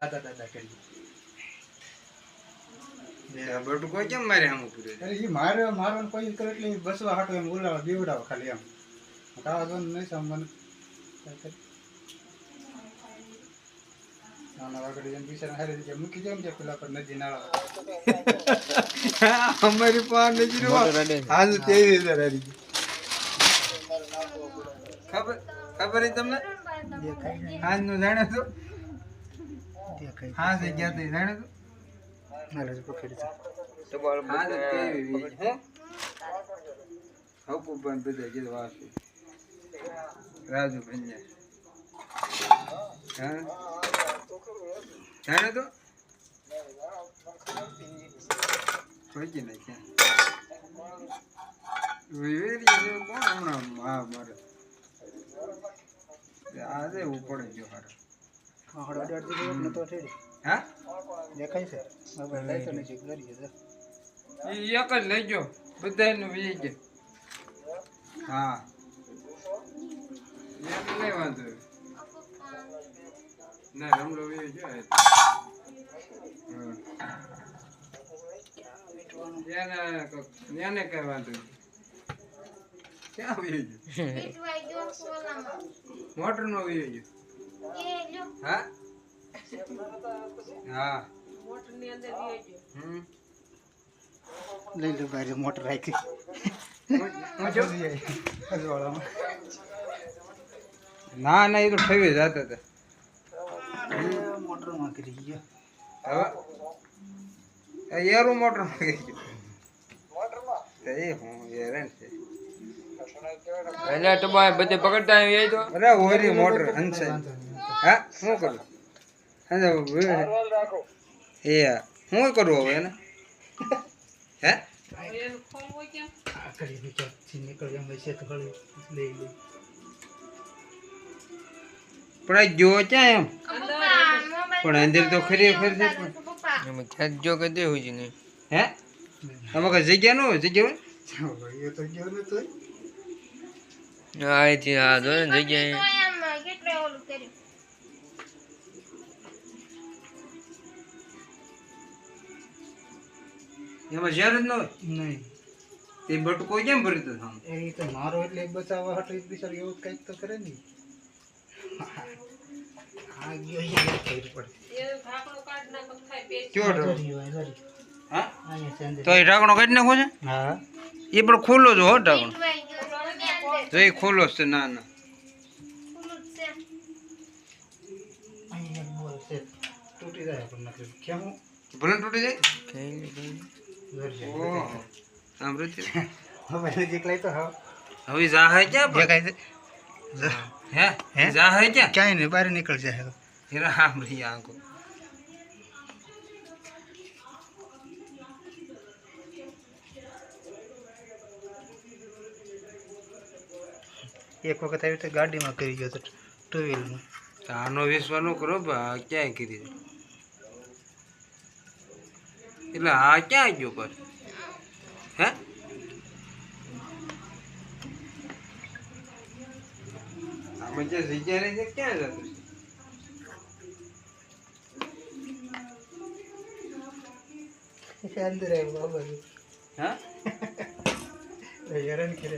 દાદા કરી બટુ કોઈ કેમ મારે આમ પૂરે અરે ઈ મારવાનું કોઈ કરે એટલે બસવા હાટો એમ બોલાવા બીવડાવ ખાલી એમ તાવા જોન નહીં સમવાનું નાના વાગડી જેમ બિચારા હારી રીતે મૂકી જાય ને પેલા પર નદી નાળા અમારી પાન નજી નો આજ 23000 હારી ખબર હે તમને આજ નો જાણે તો હા છે ગયા તે જાણે તો નાલે પકડી છે તો બોલ હા તો કેવી હે હકુ પણ બધા જે વાસી રાજુ ભંજા હા જાણે તો કોઈ કે નહીં ક્યાં વેરી કોણ હમણાં હા મારે આજે ઉપર ગયો હારો હાડો અડધી દિવસ નતો ઠેડી હા દેખાય છે હવે લઈ તો નથી કરી છે ઈ એક જ લઈ ગયો બધાનું વી ગયો હા એક લઈ વાંધો ના રમલો વી ગયો એને કઈ વાંધો ક્યાં વી ગયો મોટર નો વી ગયો હા હા મોટર ની અંદર વી ગયો લઈ લો ગાડી મોટર રાખી ના ના એ તો ઠેવી જતા હતા મોટર માં કરી ગયો હવે યારું મોટર માં ગઈ ગયો એ હું યાર છે એટલે તો બધે પકડતા આવી તો અરે ઓરી મોટર હંસે હા શું કરું હંસે એ હું કરું હવે એને હે એનું ફોન હોય કેમ કરી દીધો નીકળ એમ છે તો ગળી લઈ લે પણ આ જો ક્યાં એમ પણ અંદર તો ખરેખર છે એમાં ખેત જો કે દેવું જ નહીં હે આમાં કઈ જગ્યા ન હોય જગ્યા એ તો ગયો ને તો અહીંથી આ જો ને જગ્યાએ એમાં ઝેર જ ન હોય નહીં તે બટકો કેમ ભરી તો સામે એ તો મારો એટલે બચાવવા હાટો બિચારો એવું કંઈક તો કરે ને આ ગયો એ થઈ પડે એ ઢાંકણું કાઢ નાખો થાય પેચ કયો ઢાંકણો? હા અહીંયા છે અંદર તો એ ઢાંકણો કાઢી નાખો છે હા એ પણ ખુલ્લો જ હો ઢાંકણો તો એ ખુલ્લો જ છે ના ના અહીંયા બોલ છે તૂટી જાય પણ નથી કેમ ભલે તૂટી જાય ઘર છે ઓહો સાંભળ્યું છે? હવે નજીક લઈ તો હા હવે જા હે ક્યાં પણ? દેખાય છે હે જા હે ક્યાં ક્યાંય નહીં બહાર નીકળ જાય હીરા સાંભળી આંખો એક વખત આવી રીતે ગાડીમાં કરી ગયો તો ટુ વ્હીલમાં આનો વિશ્વાસ ન કરો બા ક્યાંય કરી દે એટલે આ ક્યાં ગયો પર હે આમાં જે જગ્યા રહી છે ક્યાં જતું અંદર આવ્યું બાબા હા હેરાન કરે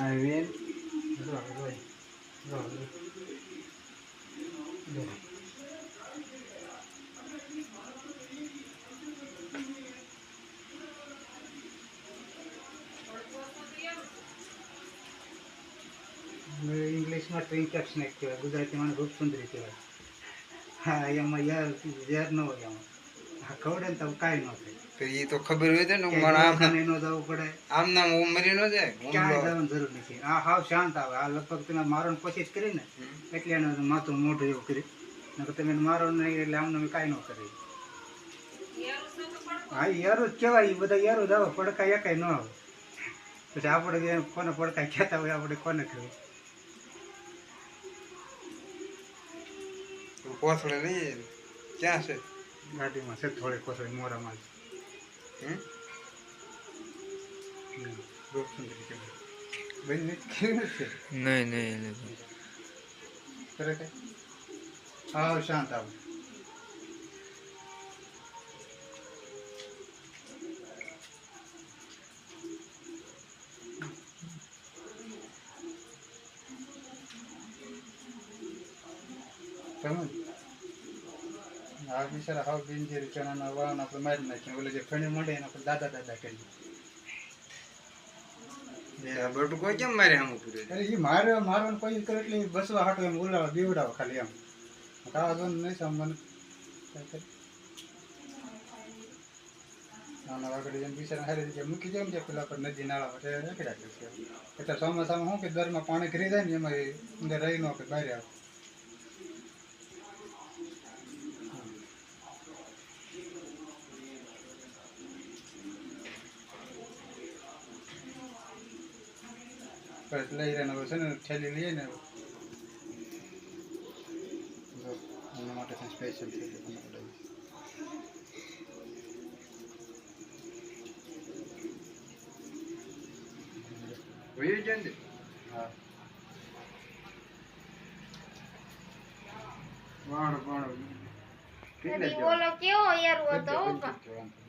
આવીને ઇંગ્લિશમાં ટ્રિંકેટ સ્નેક કહેવાય ગુજરાતીમાં રૂપસુંદરી કહેવાય હા એમાં યાર ઝેર ન હોય એમાં હા ખવડે ને તો કાંઈ ન થાય તો એ તો ખબર હોય છે ને મારા આમ દવાખાને ન જવું પડે આમ નામ મરી ન જાય ક્યાંય જવાની જરૂર નથી આ હાવ શાંત આવે આ લગભગ તમે મારવાની કોશિશ કરી ને એટલે એને માથું મોઢું એવું કર્યું નકર તમે એને મારો નહીં એટલે આમને કાંઈ ન કરે હા યારું જ કહેવાય એ બધા યારું જ આવે પડકા એકાય ન આવે પછી આપણે જે કોને પડતા કહેતા હોય આપણે કોને કહેવું. કોથળે લઈએ ક્યાં છે ગાડીમાં છે થોડી કોસળી મોરામાં હમ રૂપસુંદરી કે બંને કેવું છે નહીં નહીં કરે કે હા શાંત આવ તમે આ બિચારા હાવ બિનજેરી ચણાના વાણ આપણે મારી નાખીએ ઓલે જે ફણી મળે એને આપણે દાદા દાદા કરીએ. આ બટુ કોઈ કેમ મારે આમ પૂરે અરે એ મારવાનું કોઈ કરે એટલે ઈ બસવા હાટો એમ ઉલાવા બીવડાવો ખાલી એમ કાવા દોન નહીં સાંભળવાનું કાંઈ કરે. નાના વાગડી જેમ બિચારા હારી રીતે મૂકી જાય ને પેલા પર નદી નાળા પર રાખી રાખે છે. એટલે ચોમાસામાં શું કે દરમાં પાણી ઘરી જાય ને એમાં એ અંદર રહી ન કે બહાર આવે. બસ લઈ રહ્યા ને છે ને થેલી લઈએ ને જો એના માટે સ્પેશિયલ થેલી બનાવી. વયું છે ને હા વાણ બોલો કેવો યાર હતો કેટલા